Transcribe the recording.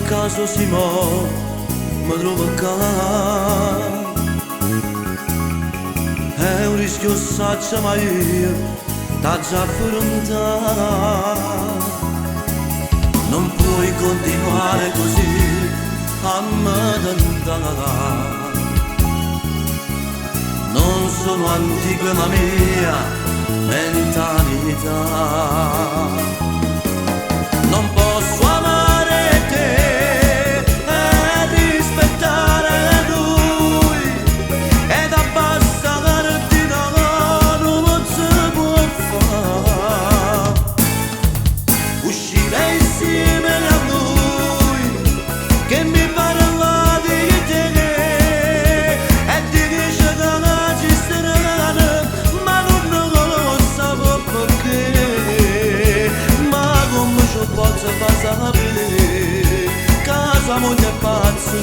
caso si muove, mi trovo qua. È un rischio saggio ma io t'ho già affrontato. Non puoi continuare così a me tentare. Non sono antico ma mia mentalità. Non posso amare te e rispettare lui ed abbassarti da non si può fare. Uscire insieme a lui che mi parla di te e dice che non ci saranno, ma non lo so perché. Ma come ci posso far sapere? Casa moglie pazzo